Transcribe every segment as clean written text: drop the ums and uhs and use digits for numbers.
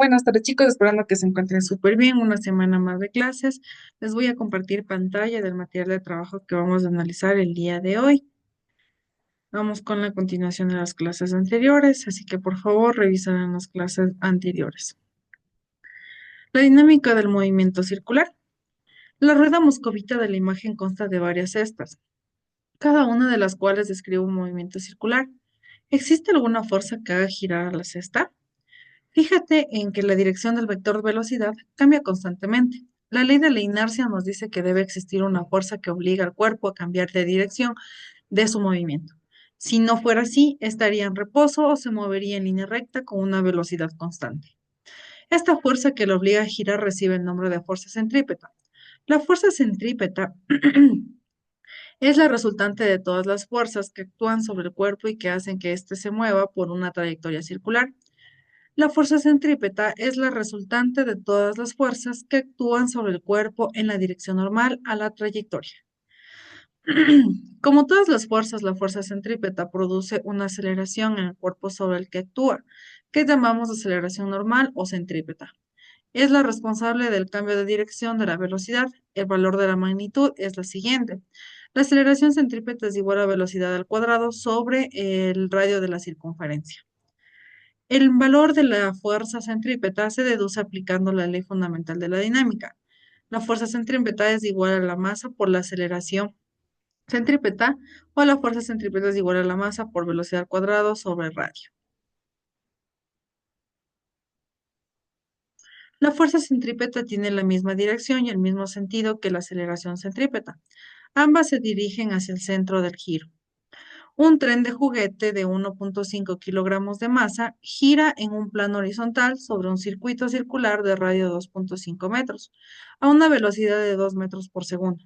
Buenas tardes, chicos, esperando que se encuentren súper bien. Una semana más de clases. Les voy a compartir pantalla del material de trabajo que vamos a analizar el día de hoy. Vamos con la continuación de las clases anteriores, así que por favor revisen en las clases anteriores. La dinámica del movimiento circular. La rueda moscovita de la imagen consta de varias cestas, cada una de las cuales describe un movimiento circular. ¿Existe alguna fuerza que haga girar a la cesta? Fíjate en que la dirección del vector de velocidad cambia constantemente. La ley de la inercia nos dice que debe existir una fuerza que obliga al cuerpo a cambiar de dirección de su movimiento. Si no fuera así, estaría en reposo o se movería en línea recta con una velocidad constante. Esta fuerza que lo obliga a girar recibe el nombre de fuerza centrípeta. La fuerza centrípeta es la resultante de todas las fuerzas que actúan sobre el cuerpo y que hacen que éste se mueva por una trayectoria circular. La fuerza centrípeta es la resultante de todas las fuerzas que actúan sobre el cuerpo en la dirección normal a la trayectoria. Como todas las fuerzas, la fuerza centrípeta produce una aceleración en el cuerpo sobre el que actúa, que llamamos aceleración normal o centrípeta. Es la responsable del cambio de dirección de la velocidad. El valor de la magnitud es la siguiente. La aceleración centrípeta es igual a velocidad al cuadrado sobre el radio de la circunferencia. El valor de la fuerza centrípeta se deduce aplicando la ley fundamental de la dinámica. La fuerza centrípeta es igual a la masa por la aceleración centrípeta o la fuerza centrípeta es igual a la masa por velocidad al cuadrado sobre el radio. La fuerza centrípeta tiene la misma dirección y el mismo sentido que la aceleración centrípeta. Ambas se dirigen hacia el centro del giro. Un tren de juguete de 1,5 kilogramos de masa gira en un plano horizontal sobre un circuito circular de radio 2,5 metros, a una velocidad de 2 metros por segundo.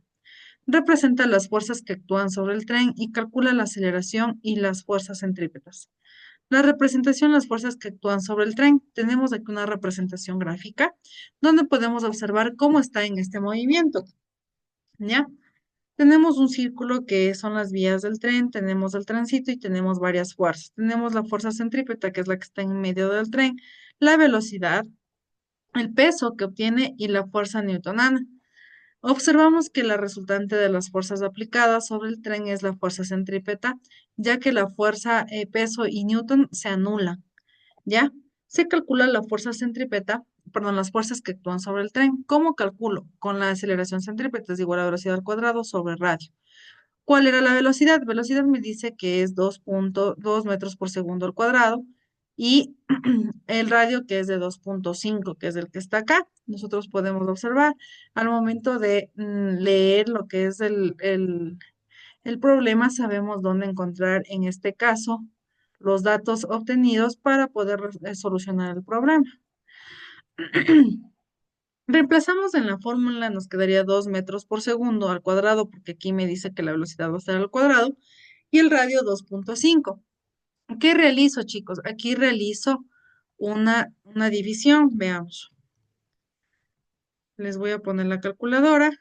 Representa las fuerzas que actúan sobre el tren y calcula la aceleración y las fuerzas centrípetas. La representación, las fuerzas que actúan sobre el tren. Tenemos aquí una representación gráfica donde podemos observar cómo está en este movimiento. ¿Ya? Tenemos un círculo que son las vías del tren, tenemos el tránsito y tenemos varias fuerzas. Tenemos la fuerza centrípeta, que es la que está en medio del tren, la velocidad, el peso que obtiene y la fuerza newtonana. Observamos que la resultante de las fuerzas aplicadas sobre el tren es la fuerza centrípeta, ya que la fuerza, peso y newton se anulan. ¿Ya? Se calcula la fuerza centrípeta, perdón, las fuerzas que actúan sobre el tren. ¿Cómo calculo? Con la aceleración centrípeta es igual a velocidad al cuadrado sobre radio. ¿Cuál era la velocidad? Velocidad me dice que es 2,2 metros por segundo al cuadrado y el radio que es de 2,5, que es el que está acá. Nosotros podemos observar al momento de leer lo que es el problema, sabemos dónde encontrar en este caso los datos obtenidos para poder solucionar el problema. Reemplazamos en la fórmula, nos quedaría 2 metros por segundo al cuadrado, porque aquí me dice que la velocidad va a ser al cuadrado, y el radio 2,5. ¿Qué realizo, chicos? Aquí realizo una división, veamos. Les voy a poner la calculadora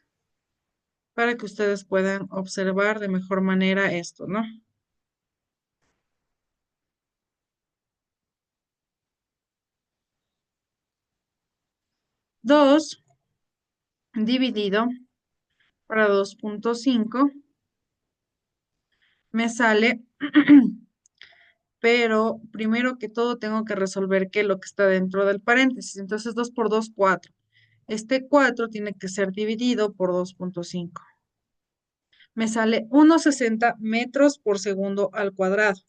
para que ustedes puedan observar de mejor manera esto, ¿no? 2 dividido para 2,5 me sale, pero primero que todo tengo que resolver qué es lo que está dentro del paréntesis. Entonces 2 por 2, 4. Este 4 tiene que ser dividido por 2,5. Me sale 1,60 metros por segundo al cuadrado.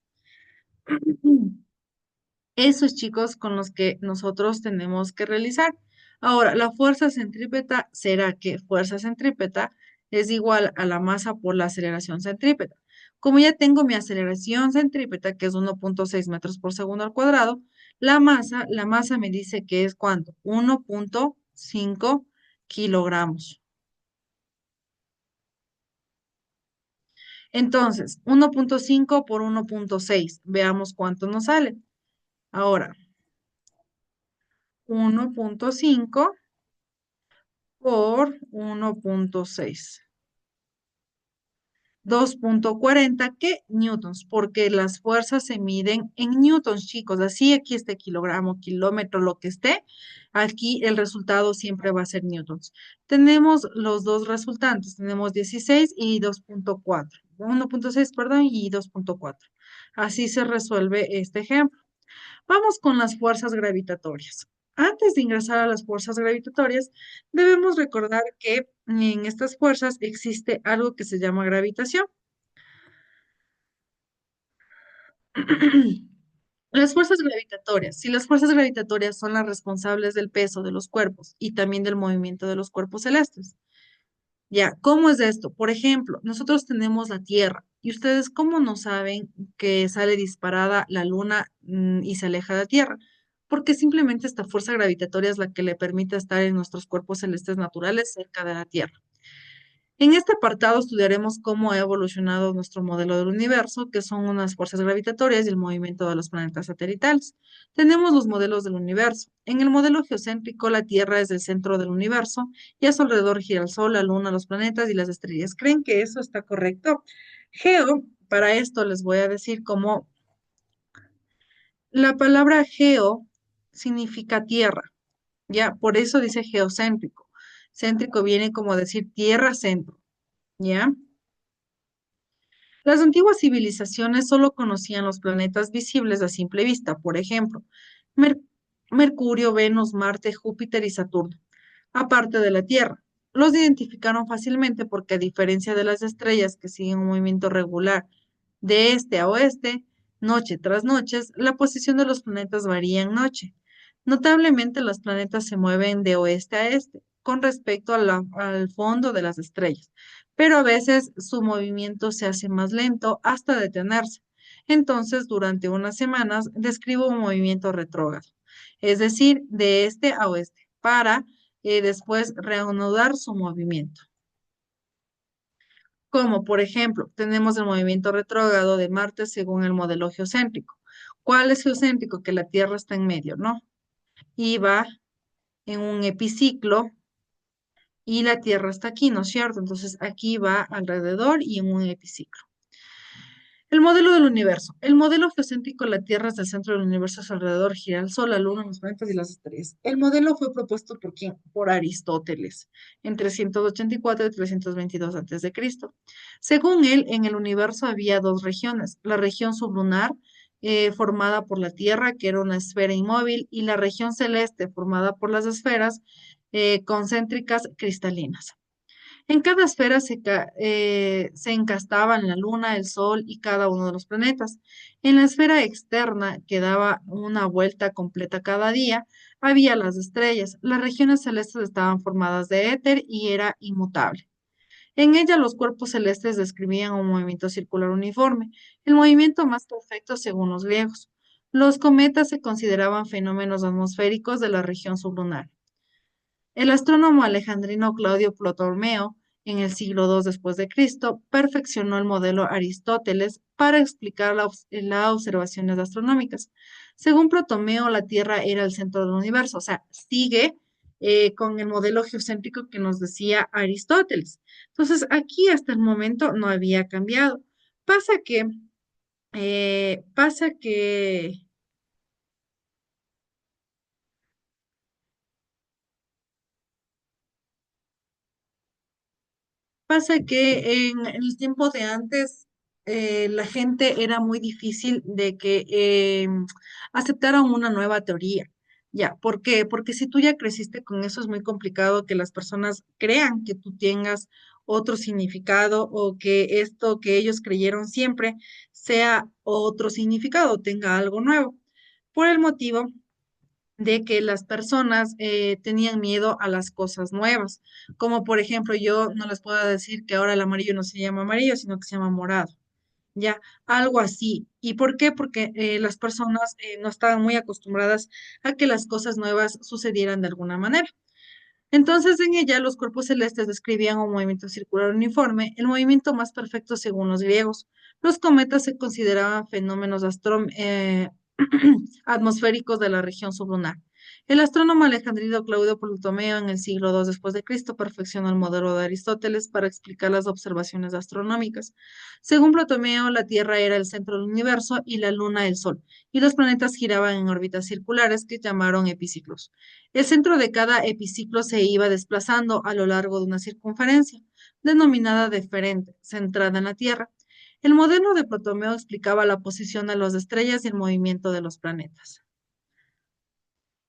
Esos chicos con los que nosotros tenemos que realizar. Ahora, la fuerza centrípeta será que fuerza centrípeta es igual a la masa por la aceleración centrípeta. Como ya tengo mi aceleración centrípeta, que es 1,6 metros por segundo al cuadrado, la masa me dice que es ¿cuánto? 1,5 kilogramos. Entonces, 1,5 por 1,6. Veamos cuánto nos sale. Ahora, 1,5 por 1,6. 2,40 ¿qué? Newtons, porque las fuerzas se miden en newtons, chicos. Así aquí esté kilogramo, kilómetro, lo que esté, aquí el resultado siempre va a ser newtons. Tenemos los dos resultantes, tenemos 16 y 2,4. 1,6, perdón, y 2,4. Así se resuelve este ejemplo. Vamos con las fuerzas gravitatorias. Antes de ingresar a las fuerzas gravitatorias, debemos recordar que en estas fuerzas existe algo que se llama gravitación. Las fuerzas gravitatorias. Si las fuerzas gravitatorias son las responsables del peso de los cuerpos y también del movimiento de los cuerpos celestes. Ya, ¿cómo es esto? Por ejemplo, nosotros tenemos la Tierra y ustedes, ¿cómo no saben que sale disparada la Luna y se aleja de la Tierra? Porque simplemente esta fuerza gravitatoria es la que le permite estar en nuestros cuerpos celestes naturales cerca de la Tierra. En este apartado estudiaremos cómo ha evolucionado nuestro modelo del universo, que son unas fuerzas gravitatorias y el movimiento de los planetas satelitales. Tenemos los modelos del universo. En el modelo geocéntrico, la Tierra es el centro del universo y a su alrededor gira el Sol, la Luna, los planetas y las estrellas. ¿Creen que eso está correcto? Geo, para esto les voy a decir cómo la palabra geo significa tierra, ¿ya? Por eso dice geocéntrico. Céntrico viene como decir tierra centro, ¿ya? Las antiguas civilizaciones solo conocían los planetas visibles a simple vista, por ejemplo, Mer- Mercurio, Venus, Marte, Júpiter y Saturno, aparte de la Tierra. Los identificaron fácilmente porque a diferencia de las estrellas que siguen un movimiento regular de este a oeste, noche tras noche, la posición de los planetas varía en noche. Notablemente, los planetas se mueven de oeste a este con respecto al fondo de las estrellas, pero a veces su movimiento se hace más lento hasta detenerse. Entonces, durante unas semanas, describo un movimiento retrógrado, es decir, de este a oeste, para después reanudar su movimiento. Como por ejemplo, tenemos el movimiento retrógrado de Marte según el modelo geocéntrico. ¿Cuál es geocéntrico? Que la Tierra está en medio, ¿no? Y va en un epiciclo y la Tierra está aquí, ¿no es cierto? Entonces aquí va alrededor y en un epiciclo. El modelo del universo. El modelo geocéntrico, la Tierra es el centro del universo, a su alrededor gira el Sol, la Luna, los planetas y las estrellas. El modelo fue propuesto por quién? Por Aristóteles, en 384 y 322 a.C. Según él, en el universo había dos regiones, la región sublunar, formada por la Tierra, que era una esfera inmóvil, y la región celeste, formada por las esferas concéntricas cristalinas. En cada esfera se encastaban la luna, el sol y cada uno de los planetas. En la esfera externa, que daba una vuelta completa cada día, había las estrellas. Las regiones celestes estaban formadas de éter y era inmutable. En ella los cuerpos celestes describían un movimiento circular uniforme, el movimiento más perfecto según los griegos. Los cometas se consideraban fenómenos atmosféricos de la región sublunar. El astrónomo alejandrino Claudio Ptolomeo, en el siglo II después de Cristo, perfeccionó el modelo Aristóteles para explicar las observaciones astronómicas. Según Ptolomeo, la Tierra era el centro del universo, o sea, sigue con el modelo geocéntrico que nos decía Aristóteles. Entonces, aquí hasta el momento no había cambiado. Pasa que, pasa que Pasa que en el tiempo de antes la gente era muy difícil de que aceptaran una nueva teoría. Ya, ¿por qué? Porque si tú ya creciste con eso es muy complicado que las personas crean que tú tengas otro significado o que esto que ellos creyeron siempre sea otro significado, tenga algo nuevo. Por el motivo de que las personas tenían miedo a las cosas nuevas, como por ejemplo yo no les puedo decir que ahora el amarillo no se llama amarillo, sino que se llama morado, ya, algo así. ¿Y por qué? Porque las personas no estaban muy acostumbradas a que las cosas nuevas sucedieran de alguna manera. Entonces, en ella los cuerpos celestes describían un movimiento circular uniforme, el movimiento más perfecto según los griegos. Los cometas se consideraban fenómenos atmosféricos de la región sublunar. El astrónomo alejandrino Claudio Ptolomeo en el siglo II después de Cristo perfeccionó el modelo de Aristóteles para explicar las observaciones astronómicas. Según Ptolomeo, la Tierra era el centro del universo y la Luna el Sol, y los planetas giraban en órbitas circulares que llamaron epiciclos. El centro de cada epiciclo se iba desplazando a lo largo de una circunferencia, denominada deferente, centrada en la Tierra. El modelo de Ptolomeo explicaba la posición de las estrellas y el movimiento de los planetas.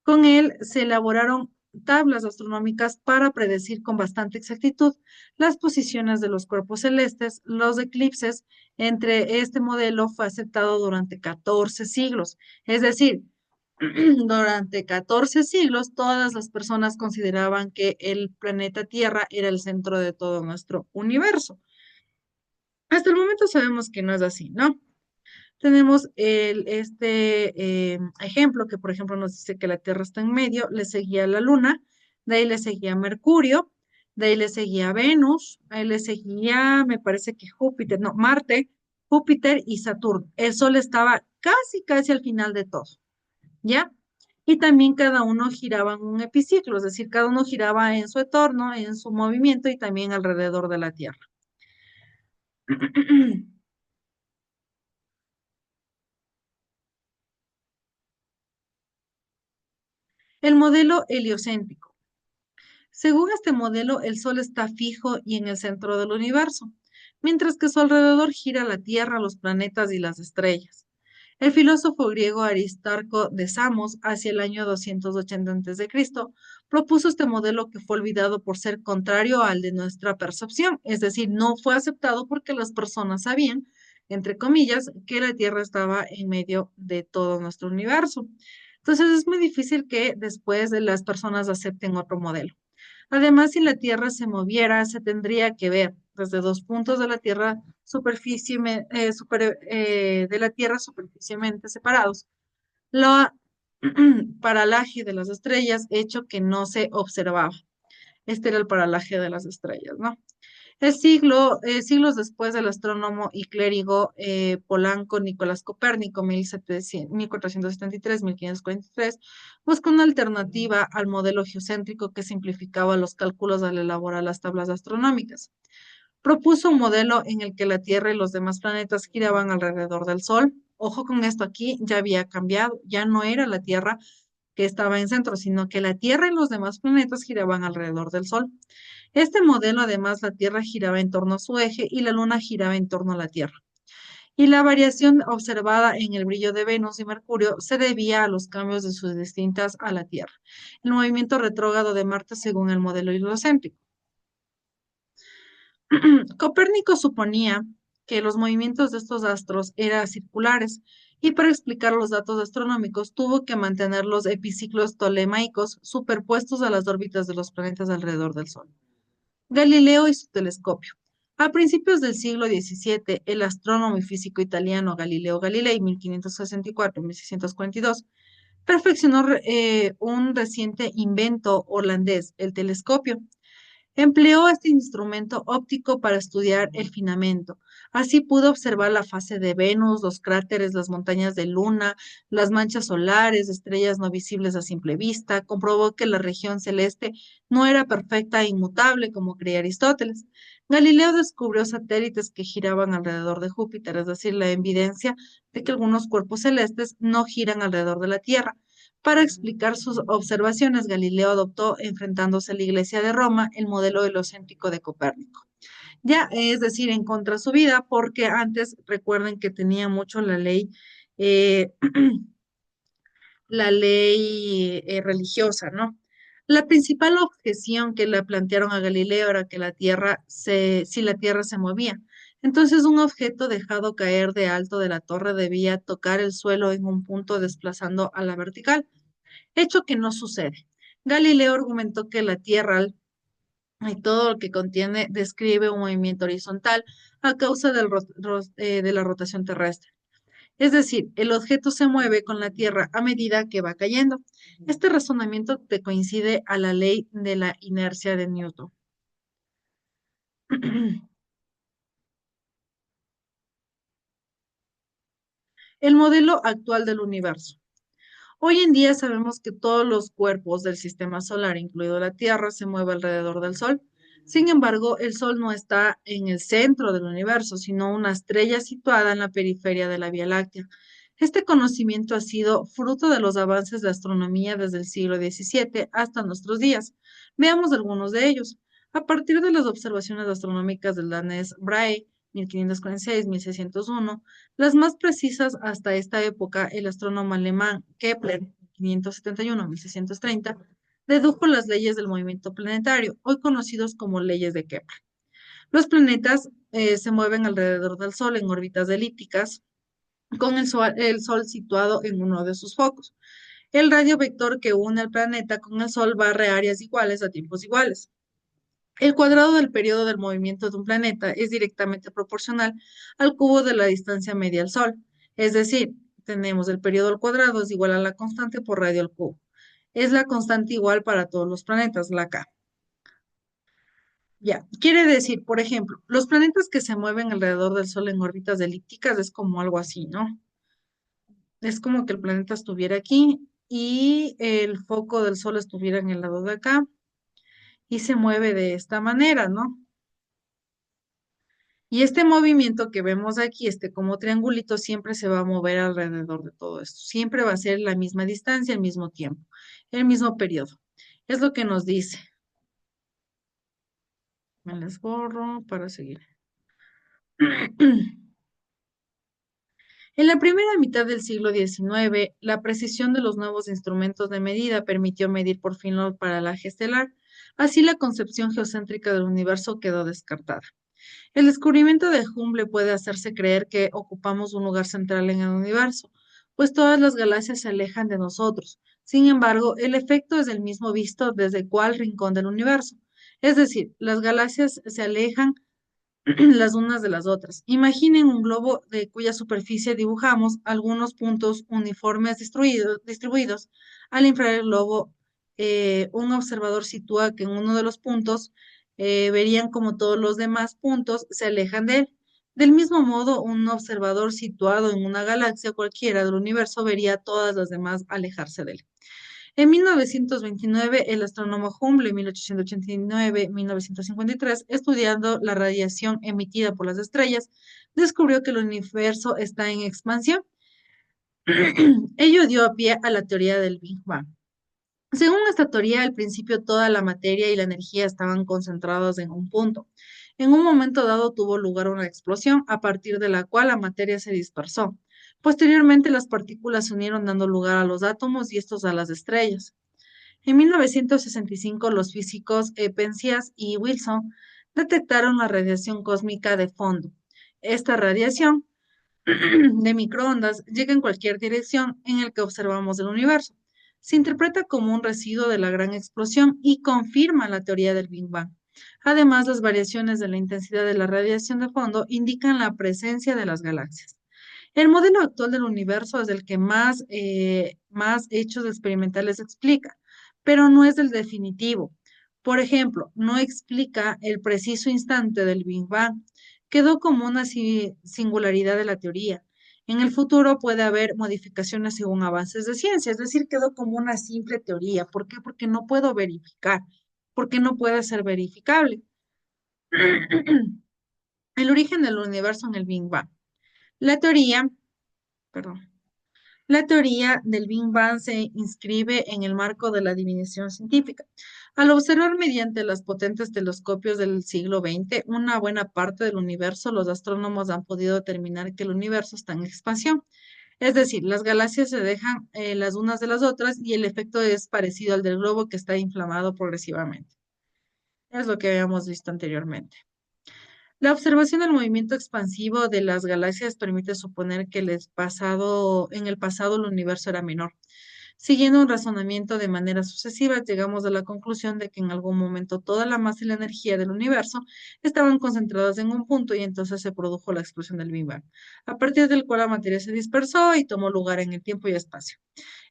Con él se elaboraron tablas astronómicas para predecir con bastante exactitud las posiciones de los cuerpos celestes, los eclipses. Entre este modelo fue aceptado durante 14 siglos, es decir, durante 14 siglos todas las personas consideraban que el planeta Tierra era el centro de todo nuestro universo. Hasta el momento sabemos que no es así, ¿no? Tenemos ejemplo que, por ejemplo, nos dice que la Tierra está en medio, le seguía la Luna, de ahí le seguía Mercurio, de ahí le seguía Venus, ahí le seguía, me parece que Júpiter, no, Marte, Júpiter y Saturno. El Sol estaba casi, casi al final de todo, ¿ya? Y también cada uno giraba en un epiciclo, es decir, cada uno giraba en su entorno, en su movimiento y también alrededor de la Tierra. El modelo heliocéntrico. Según este modelo, el Sol está fijo y en el centro del universo, mientras que a su alrededor gira la Tierra, los planetas y las estrellas. El filósofo griego Aristarco de Samos, hacia el año 280 a.C., propuso este modelo que fue olvidado por ser contrario al de nuestra percepción, es decir, no fue aceptado porque las personas sabían, entre comillas, que la Tierra estaba en medio de todo nuestro universo. Entonces es muy difícil que después las personas acepten otro modelo. Además, si la Tierra se moviera, se tendría que ver desde dos puntos de la Tierra de la Tierra superficialmente separados. La paralaje de las estrellas, hecho que no se observaba. Este era el paralaje de las estrellas, ¿no? Siglos después del astrónomo y clérigo polanco Nicolás Copérnico, 1473-1543, buscó una alternativa al modelo geocéntrico que simplificaba los cálculos al elaborar las tablas astronómicas. Propuso un modelo en el que la Tierra y los demás planetas giraban alrededor del Sol. Ojo con esto aquí, ya había cambiado, ya no era la Tierra que estaba en centro, sino que la Tierra y los demás planetas giraban alrededor del Sol. Este modelo, además, la Tierra giraba en torno a su eje y la Luna giraba en torno a la Tierra. Y la variación observada en el brillo de Venus y Mercurio se debía a los cambios de sus distintas a la Tierra. El movimiento retrógrado de Marte según el modelo heliocéntrico. Copérnico suponía que los movimientos de estos astros eran circulares y para explicar los datos astronómicos tuvo que mantener los epiciclos tolemaicos superpuestos a las órbitas de los planetas alrededor del Sol. Galileo y su telescopio. A principios del siglo XVII, el astrónomo y físico italiano Galileo Galilei, 1564-1642, perfeccionó un reciente invento holandés, el telescopio. Empleó este instrumento óptico para estudiar el firmamento. Así pudo observar la fase de Venus, los cráteres, las montañas de Luna, las manchas solares, estrellas no visibles a simple vista. Comprobó que la región celeste no era perfecta e inmutable como creía Aristóteles. Galileo descubrió satélites que giraban alrededor de Júpiter, es decir, la evidencia de que algunos cuerpos celestes no giran alrededor de la Tierra. Para explicar sus observaciones, Galileo adoptó, enfrentándose a la Iglesia de Roma, el modelo heliocéntrico de Copérnico. Ya, es decir, en contra de su vida, porque antes recuerden que tenía mucho eh, la ley religiosa, ¿no? La principal objeción que le plantearon a Galileo era que si la Tierra se movía, entonces un objeto dejado caer de alto de la torre debía tocar el suelo en un punto desplazando a la vertical, hecho que no sucede. Galileo argumentó que la Tierra y todo lo que contiene describe un movimiento horizontal a causa de la rotación terrestre. Es decir, el objeto se mueve con la Tierra a medida que va cayendo. Este razonamiento te coincide a la ley de la inercia de Newton. El modelo actual del universo. Hoy en día sabemos que todos los cuerpos del sistema solar, incluido la Tierra, se mueven alrededor del Sol. Sin embargo, el Sol no está en el centro del universo, sino una estrella situada en la periferia de la Vía Láctea. Este conocimiento ha sido fruto de los avances de astronomía desde el siglo XVII hasta nuestros días. Veamos algunos de ellos. A partir de las observaciones astronómicas del danés Brahe, 1546-1601, las más precisas hasta esta época, el astrónomo alemán Kepler, 571-1630, dedujo las leyes del movimiento planetario, hoy conocidos como leyes de Kepler. Los planetas se mueven alrededor del Sol en órbitas elípticas, con el Sol situado en uno de sus focos. El radio vector que une al planeta con el Sol barre áreas iguales a tiempos iguales. El cuadrado del periodo del movimiento de un planeta es directamente proporcional al cubo de la distancia media al Sol. Es decir, tenemos el periodo al cuadrado es igual a la constante por radio al cubo. Es la constante igual para todos los planetas, la K. Ya, quiere decir, por ejemplo, los planetas que se mueven alrededor del Sol en órbitas elípticas es como algo así, ¿no? Es como que el planeta estuviera aquí y el foco del Sol estuviera en el lado de acá y se mueve de esta manera, ¿no? Y este movimiento que vemos aquí, este como triangulito, siempre se va a mover alrededor de todo esto. Siempre va a ser la misma distancia, el mismo tiempo, el mismo periodo. Es lo que nos dice. Me las borro para seguir. En la primera mitad del siglo XIX, la precisión de los nuevos instrumentos de medida permitió medir por fin lo paralaje estelar. Así, la concepción geocéntrica del universo quedó descartada. El descubrimiento de Hubble puede hacerse creer que ocupamos un lugar central en el universo, pues todas las galaxias se alejan de nosotros. Sin embargo, el efecto es el mismo visto desde cuál rincón del universo. Es decir, las galaxias se alejan las unas de las otras. Imaginen un globo de cuya superficie dibujamos algunos puntos uniformes distribuidos. Al inflar el globo, un observador sitúa que en uno de los puntos verían como todos los demás puntos se alejan de él. Del mismo modo, un observador situado en una galaxia cualquiera del universo vería a todas las demás alejarse de él. En 1929, el astrónomo Hubble, en 1889-1953, estudiando la radiación emitida por las estrellas, descubrió que el universo está en expansión. Ello dio a pie a la teoría del Big Bang. Según esta teoría, al principio toda la materia y la energía estaban concentrados en un punto. En un momento dado tuvo lugar una explosión, a partir de la cual la materia se dispersó. Posteriormente, las partículas se unieron dando lugar a los átomos y estos a las estrellas. En 1965, los físicos Penzias y Wilson detectaron la radiación cósmica de fondo. Esta radiación de microondas llega en cualquier dirección en el que observamos el universo. Se interpreta como un residuo de la gran explosión y confirma la teoría del Big Bang. Además, las variaciones de la intensidad de la radiación de fondo indican la presencia de las galaxias. El modelo actual del universo es el que más hechos experimentales explica, pero no es el definitivo. Por ejemplo, no explica el preciso instante del Big Bang. Quedó como una singularidad de la teoría. En el futuro puede haber modificaciones según avances de ciencia, es decir, quedó como una simple teoría. ¿Por qué? Porque no puedo verificar, porque no puede ser verificable. El origen del universo en el Big Bang. La teoría, perdón. La teoría del Big Bang se inscribe en el marco de la adivinación científica. Al observar mediante los potentes telescopios del siglo XX una buena parte del universo, los astrónomos han podido determinar que el universo está en expansión. Es decir, las galaxias se dejan las unas de las otras y el efecto es parecido al del globo que está inflamado progresivamente. Es lo que habíamos visto anteriormente. La observación del movimiento expansivo de las galaxias permite suponer que en el pasado el universo era menor. Siguiendo un razonamiento de manera sucesiva, llegamos a la conclusión de que en algún momento toda la masa y la energía del universo estaban concentradas en un punto y entonces se produjo la explosión del Big Bang, a partir del cual la materia se dispersó y tomó lugar en el tiempo y espacio.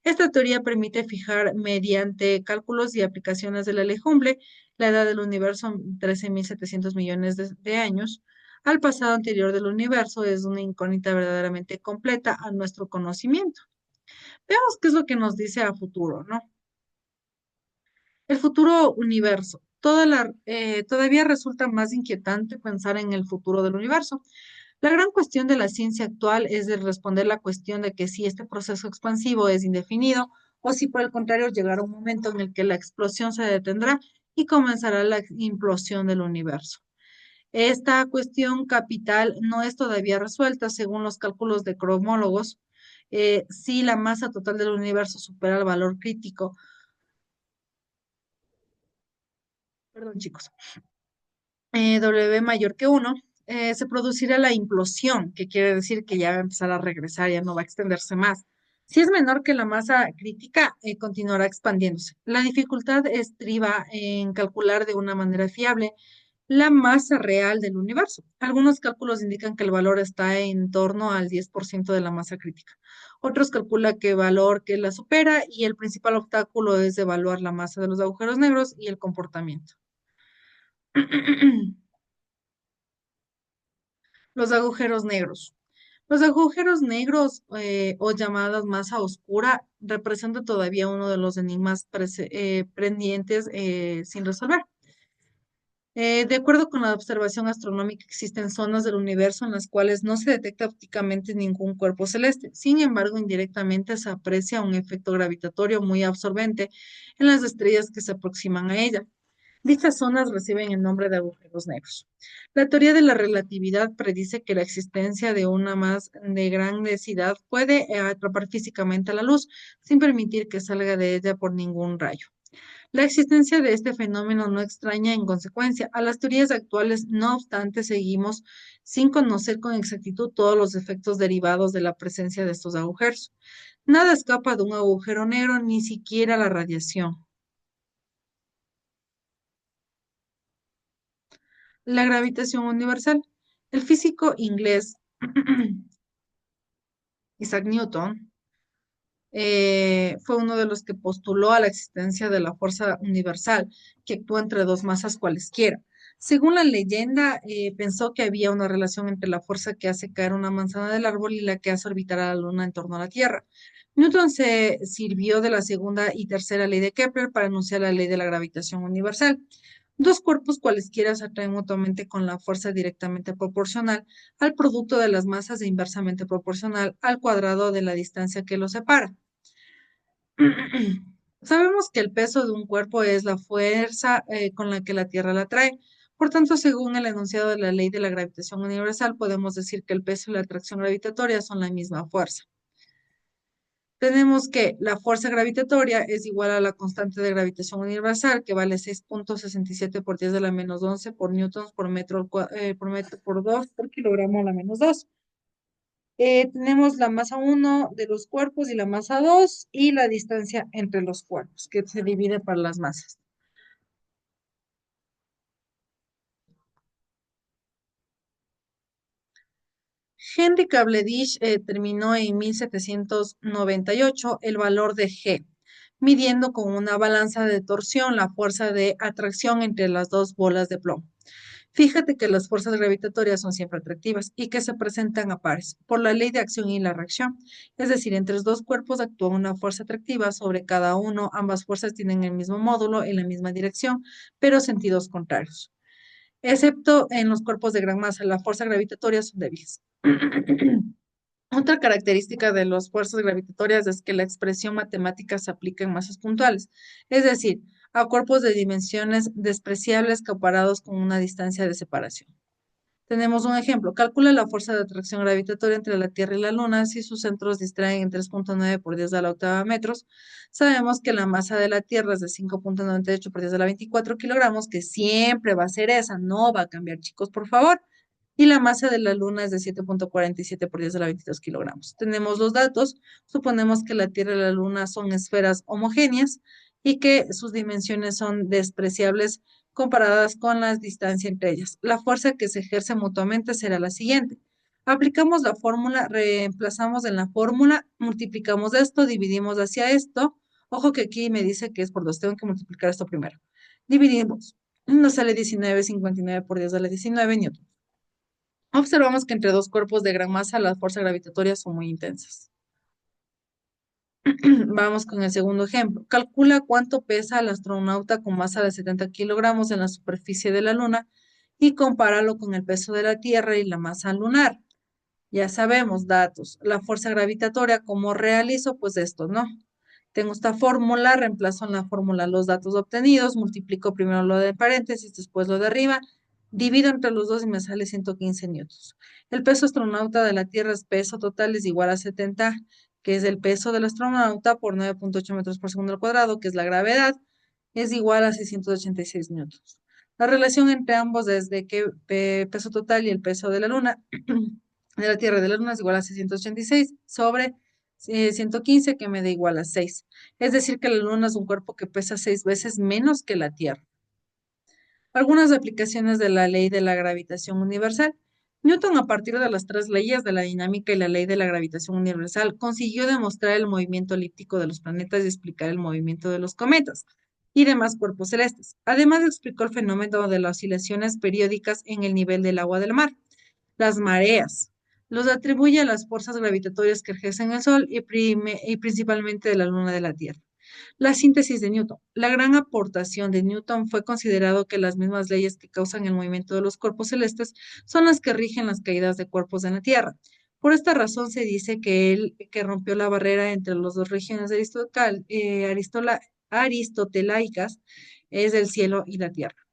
Esta teoría permite fijar, mediante cálculos y aplicaciones de la ley Hubble, la edad del universo en 13.700 millones de años. al pasado anterior del universo es una incógnita verdaderamente completa a nuestro conocimiento. Veamos qué es lo que nos dice a futuro, ¿no? El futuro universo. Todavía resulta más inquietante pensar en el futuro del universo. La gran cuestión de la ciencia actual es de responder la cuestión de que si este proceso expansivo es indefinido o si por el contrario llegará un momento en el que la explosión se detendrá y comenzará la implosión del universo. Esta cuestión capital no es todavía resuelta según los cálculos de cromólogos. Si la masa total del universo supera el valor crítico, perdón chicos, W mayor que uno, se producirá la implosión, que quiere decir que ya va a empezar a regresar, ya no va a extenderse más. Si es menor que la masa crítica, continuará expandiéndose. La dificultad estriba en calcular de una manera fiable la masa real del universo. Algunos cálculos indican que el valor está en torno al 10% de la masa crítica. Otros calculan que valor que la supera y el principal obstáculo es evaluar la masa de los agujeros negros y el comportamiento. Los agujeros negros. Los agujeros negros o llamadas masa oscura representan todavía uno de los enigmas pendientes sin resolver. De acuerdo con la observación astronómica, existen zonas del universo en las cuales no se detecta ópticamente ningún cuerpo celeste. Sin embargo, indirectamente se aprecia un efecto gravitatorio muy absorbente en las estrellas que se aproximan a ella. Dichas zonas reciben el nombre de agujeros negros. La teoría de la relatividad predice que la existencia de una más de gran densidad puede atrapar físicamente a la luz sin permitir que salga de ella por ningún rayo. La existencia de este fenómeno no extraña en consecuencia a las teorías actuales, no obstante, seguimos sin conocer con exactitud todos los efectos derivados de la presencia de estos agujeros. Nada escapa de un agujero negro, ni siquiera la radiación. La gravitación universal. El físico inglés Isaac Newton fue uno de los que postuló a la existencia de la fuerza universal que actúa entre dos masas cualesquiera. Según la leyenda, pensó que había una relación entre la fuerza que hace caer una manzana del árbol y la que hace orbitar a la luna en torno a la Tierra. Newton se sirvió de la segunda y tercera ley de Kepler para anunciar la ley de la gravitación universal. Dos cuerpos cualesquiera se atraen mutuamente con la fuerza directamente proporcional al producto de las masas e inversamente proporcional al cuadrado de la distancia que los separa. Sabemos que el peso de un cuerpo es la fuerza con la que la Tierra la atrae. Por tanto, según el enunciado de la ley de la gravitación universal, podemos decir que el peso y la atracción gravitatoria son la misma fuerza. Tenemos que la fuerza gravitatoria es igual a la constante de gravitación universal, que vale 6,67 por 10 a la menos 11 por newtons por metro por 2 por kilogramo a la menos 2. Tenemos la masa uno de los cuerpos y la masa 2 y la distancia entre los cuerpos, que se divide por las masas. Henry Cavendish terminó en 1798 el valor de G, midiendo con una balanza de torsión la fuerza de atracción entre las dos bolas de plomo. Fíjate que las fuerzas gravitatorias son siempre atractivas y que se presentan a pares por la ley de acción y la reacción. Es decir, entre los dos cuerpos actúa una fuerza atractiva sobre cada uno. Ambas fuerzas tienen el mismo módulo en la misma dirección, pero sentidos contrarios. Excepto en los cuerpos de gran masa, la fuerza gravitatoria son débiles. Otra característica de las fuerzas gravitatorias es que la expresión matemática se aplica en masas puntuales, es decir, a cuerpos de dimensiones despreciables comparados con una distancia de separación. Tenemos un ejemplo. Calcula la fuerza de atracción gravitatoria entre la Tierra y la Luna si sus centros distraen en 3,9 por 10 a la octava metros. Sabemos que la masa de la Tierra es de 5,98 por 10 a la 24 kilogramos, que siempre va a ser esa, no va a cambiar, chicos, por favor. Y la masa de la Luna es de 7,47 por 10 a la 22 kilogramos. Tenemos los datos. Suponemos que la Tierra y la Luna son esferas homogéneas y que sus dimensiones son despreciables comparadas con la distancia entre ellas. La fuerza que se ejerce mutuamente será la siguiente. Aplicamos la fórmula, reemplazamos en la fórmula, multiplicamos esto, dividimos hacia esto. Ojo que aquí me dice que es por 2, tengo que multiplicar esto primero. Dividimos. Nos sale 19,59 por 10 a la 19 newton. Observamos que entre dos cuerpos de gran masa las fuerzas gravitatorias son muy intensas. Vamos con el segundo ejemplo. Calcula cuánto pesa el astronauta con masa de 70 kilogramos en la superficie de la Luna y compáralo con el peso de la Tierra y la masa lunar. Ya sabemos, datos. La fuerza gravitatoria, ¿cómo realizo? Pues esto, ¿no? Tengo esta fórmula, reemplazo en la fórmula los datos obtenidos, multiplico primero lo de paréntesis, después lo de arriba, divido entre los dos y me sale 115 newtons. El peso astronauta de la Tierra es peso total es igual a 70, que es el peso del astronauta por 9,8 metros por segundo al cuadrado, que es la gravedad, es igual a 686 newtons. La relación entre ambos es de que peso total y el peso de la Luna, de la Tierra y de la Luna es igual a 686 sobre 115, que me da igual a 6. Es decir, que la Luna es un cuerpo que pesa 6 veces menos que la Tierra. Algunas aplicaciones de la ley de la gravitación universal. Newton, a partir de las tres leyes de la dinámica y la ley de la gravitación universal, consiguió demostrar el movimiento elíptico de los planetas y explicar el movimiento de los cometas y demás cuerpos celestes. Además, explicó el fenómeno de las oscilaciones periódicas en el nivel del agua del mar. Las mareas. Los atribuye a las fuerzas gravitatorias que ejercen el Sol y principalmente de la Luna de la Tierra. La síntesis de Newton. La gran aportación de Newton fue considerado que las mismas leyes que causan el movimiento de los cuerpos celestes son las que rigen las caídas de cuerpos en la Tierra. Por esta razón se dice que él que rompió la barrera entre las dos regiones aristotelaicas es el cielo y la tierra.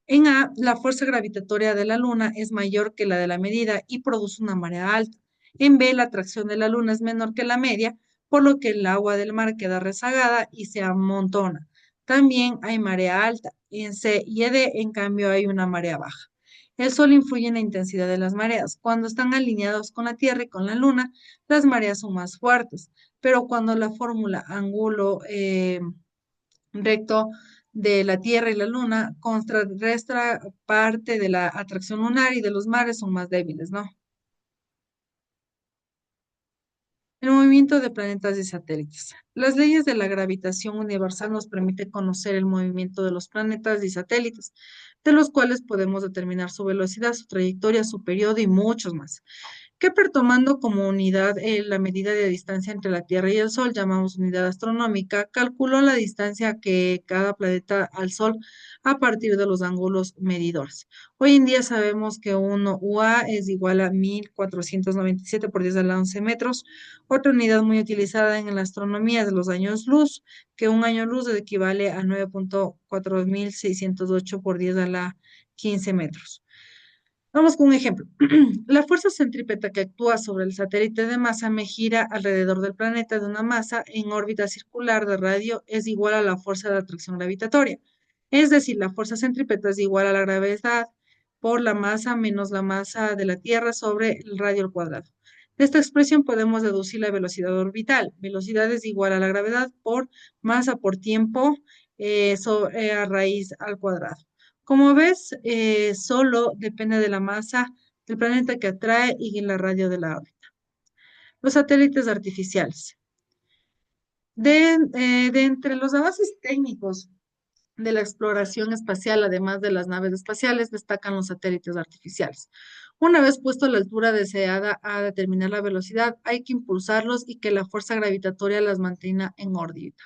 En A, la fuerza gravitatoria de la Luna es mayor que la de la medida y produce una marea alta. En B, la atracción de la Luna es menor que la media, por lo que el agua del mar queda rezagada y se amontona. También hay marea alta. En C y D, en cambio, hay una marea baja. El Sol influye en la intensidad de las mareas. Cuando están alineados con la Tierra y con la Luna, las mareas son más fuertes, pero cuando la fórmula ángulo recto de la Tierra y la Luna contrarresta parte de la atracción lunar y de los mares son más débiles, ¿no? El movimiento de planetas y satélites. Las leyes de la gravitación universal nos permiten conocer el movimiento de los planetas y satélites, de los cuales podemos determinar su velocidad, su trayectoria, su periodo y muchos más. Kepler, tomando como unidad la medida de distancia entre la Tierra y el Sol, llamamos unidad astronómica, calculó la distancia que cada planeta al Sol a partir de los ángulos medidores. Hoy en día sabemos que un UA es igual a 1497 por 10 a la 11 metros. Otra unidad muy utilizada en la astronomía es de los años luz, que un año luz equivale a 9,4608 por 10 a la 15 metros. Vamos con un ejemplo. La fuerza centrípeta que actúa sobre el satélite de masa me gira alrededor del planeta de una masa en órbita circular de radio es igual a la fuerza de atracción gravitatoria. Es decir, la fuerza centrípeta es igual a la gravedad por la masa menos la masa de la Tierra sobre el radio al cuadrado. De esta expresión podemos deducir la velocidad orbital. Velocidad es igual a la gravedad por masa por tiempo a raíz al cuadrado. Como ves, solo depende de la masa del planeta que atrae y la radio de la órbita. Los satélites artificiales. De entre los avances técnicos de la exploración espacial, además de las naves espaciales, destacan los satélites artificiales. Una vez puesto a la altura deseada a determinar la velocidad, hay que impulsarlos y que la fuerza gravitatoria las mantenga en órbita.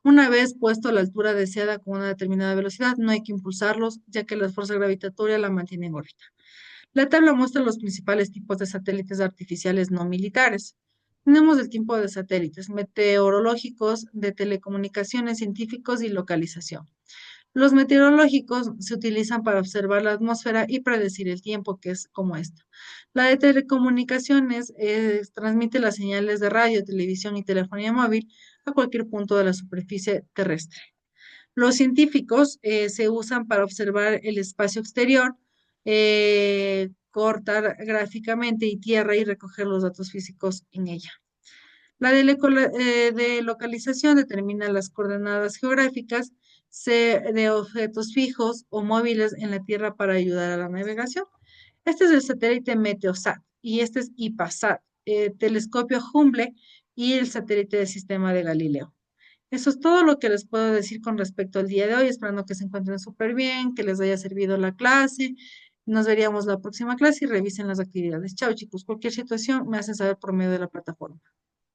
Una vez puesto a la altura deseada con una determinada velocidad, no hay que impulsarlos, ya que la fuerza gravitatoria la mantiene en órbita. La tabla muestra los principales tipos de satélites artificiales no militares. Tenemos el tipo de satélites meteorológicos, de telecomunicaciones, científicos y localización. Los meteorológicos se utilizan para observar la atmósfera y predecir el tiempo, que es como esto. La de telecomunicaciones transmite las señales de radio, televisión y telefonía móvil a cualquier punto de la superficie terrestre. Los científicos se usan para observar el espacio exterior, cortar gráficamente y tierra y recoger los datos físicos en ella. La de localización determina las coordenadas geográficas de objetos fijos o móviles en la Tierra para ayudar a la navegación. Este es el satélite Meteosat y este es IPASat, telescopio Hubble y el satélite del sistema de Galileo. Eso es todo lo que les puedo decir con respecto al día de hoy, esperando que se encuentren súper bien, que les haya servido la clase. Nos veríamos la próxima clase y revisen las actividades. Chao, chicos. Cualquier situación me hacen saber por medio de la plataforma.